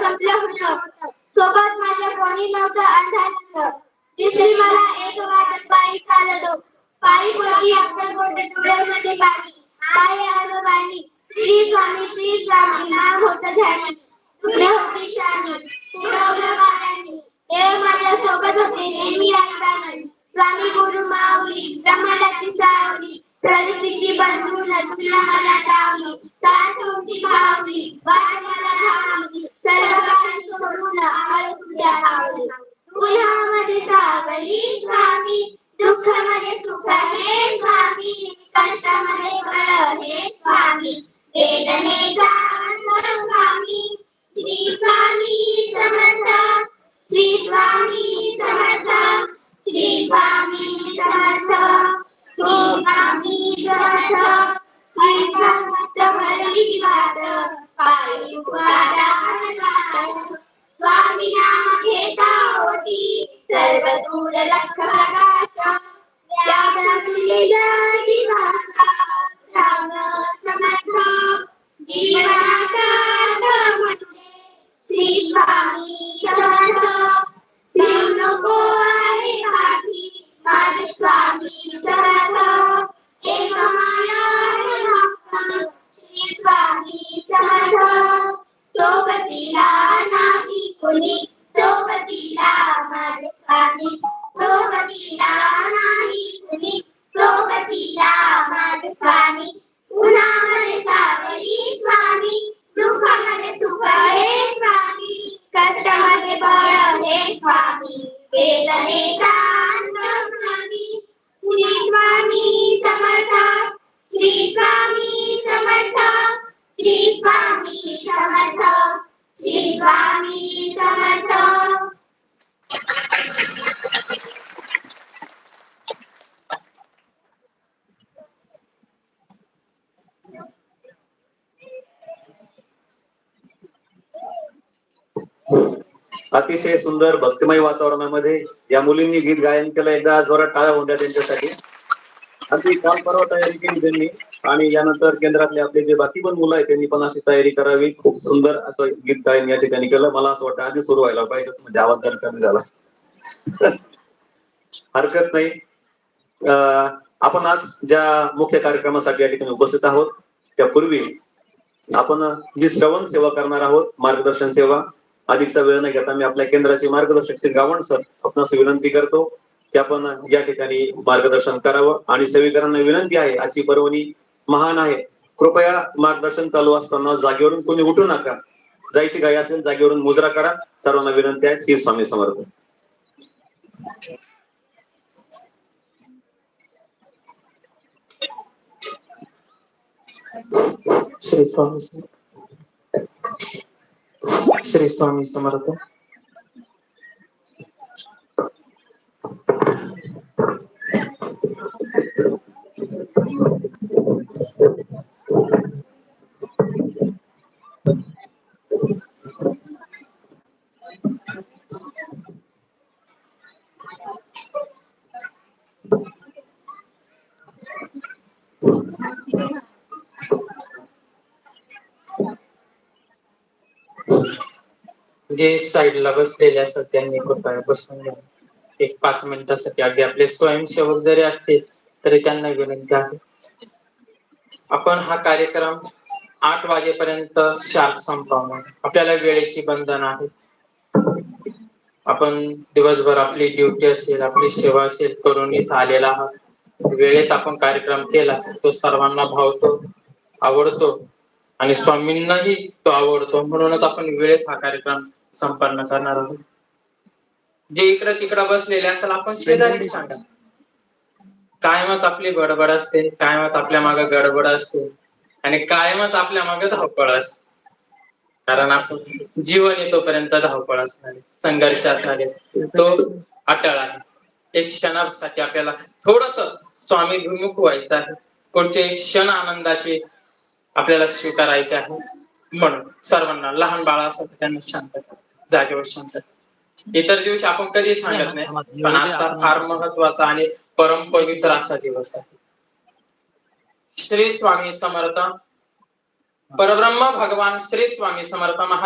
संपलं होतं. सोबत माझ्या कोणी नव्हतं अंधारलं. दिसली मला एक वाट पायी चाललो. पायी पोची अक्कलकोट डोळ्यामध्ये पाणी. काय आलो बाणी. श्री स्वामी नाम होतं ध्यानी. तुला होती शानी उडवलं वाऱ्याने. देव माझ्या सोबत होते नेहमी आईबानी. स्वामी गुरु माऊली ब्रह्मांडाची सावली. परिस्थिती बदलून तुला मला डावली. साथ तुमची भावली वाट मला धावली. सर्व काही सोडून आलो तुझ्या हावली. तुझ्यामध्ये सावली स्वामी. दुःखामध्ये सुख हे स्वामी. कष्टामध्ये बळ हे स्वामी. वेदनेचा अंत स्वामी. श्री स्वामी समर्थ. श्री स्वामी समर्थ. श्री स्वामी समर्थ. श्री स्वामी समर्थ. श्री समर्थ भरली वाट. पायी उपादान स्वामी नाम घेता ओटी. सर्व दूर लख प्रकाश. व्यापलेल्या जीवाचा राम समर्थ. जीवनाचा अर्थ म्हणजे श्री स्वामी समर्थ. फिरू नको आहे पाठी माझे स्वामी समर्थ. एक माया श्री स्वामी समर्थ. सोबतीला नाही कोणी. सोबतीला माझे स्वामी. सोबतीला नाही कुणी. सोबतीला माझे स्वामी. उन्हामध्ये सावली स्वामी. दुःखामध्ये सुख हे स्वामी. कष्टामध्ये बळ हे स्वामी. वेदनेचा अंत स्वामी. श्री स्वामी समर्थ. श्री स्वामी समर्थ. श्री स्वामी समर्थ. श्री स्वामी समर्थ. अतिशय सुंदर भक्तिमय वातावरणामध्ये या मुलींनी गीत गायन केलं. एकदा जोरात टाळ्या होऊन द्या त्यांच्यासाठी. अगदी काल परवा तयारी केली त्यांनी. आणि यानंतर केंद्रातले आपले जे बाकी पण मुलं आहेत त्यांनी पण अशी तयारी करावी. खूप सुंदर असं गीत गायन या ठिकाणी केलं. मला असं वाटतं आधी सुरू व्हायला पाहिजे म्हणजे आवाज जर कमी झाला. हरकत नाही. आपण आज ज्या मुख्य कार्यक्रमासाठी या ठिकाणी उपस्थित आहोत त्यापूर्वी आपण जी श्रवण सेवा करणार आहोत मार्गदर्शन सेवा. अधिकचा वेळ न घेता मी आपल्या केंद्राचे मार्गदर्शक श्री गावण सर आपणास विनंती करतो की आपण या ठिकाणी मार्गदर्शन करावं. आणि सेवेकरांना विनंती आहे आजची पर्वणी महान आहे. कृपया मार्गदर्शन चालू असताना जागेवरून कोणी उठू नका. जायची घाई असेल जागेवरून मुजरा करा. सर्वांना विनंती आहे. श्री स्वामी समर्थ. श्री स्वामी श्री स्वामी समर्थ. जे साईडला बसलेले असतात त्यांनी कृपया बसून घ्या. एक 5 मिनिटासाठी. अगदी आपले स्वयंसेवक जरी असतील तरी त्यांना विनंती आहे. आपण हा कार्यक्रम 8 वाजेपर्यंत शार्प संपवणार. आपल्याला वेळेची बंधन आहे. आपण दिवसभर आपली ड्युटी असेल आपली सेवा असेल करून इथं आलेला आहात. वेळेत आपण कार्यक्रम केला तो सर्वांना भावतो आवडतो आणि स्वामींनाही तो आवडतो. म्हणूनच आपण वेळेत हा कार्यक्रम संपन्न करणार आहोत. जे इकडं तिकडं बसलेले असेल आपण शेजारी सांगा. कायमच आपली गडबड असते. कायमच आपल्या मागे गडबड असते आणि कायमच आपल्या मागे धावपळ असते. कारण आपण जीवन येतोपर्यंत धावपळ असणार आहे. संघर्ष असणार आहे. तो अटळ आहे. एक क्षणासाठी आपल्याला थोडस स्वामीभिमुख व्हायचं आहे. पुढचे क्षण आनंदाचे आपल्याला स्वीकारायचे आहे. म्हणून सर्वांना लहान बाळ असतात त्यांना शांत जागेवर शांत. इतर दिवशी आपण कधी सांगत नाही पण आजचा फार महत्वाचा आणि परम पवित्र असा दिवस आहे. श्री स्वामी समर्थ. परब्रह्म भगवान श्री स्वामी समर्थ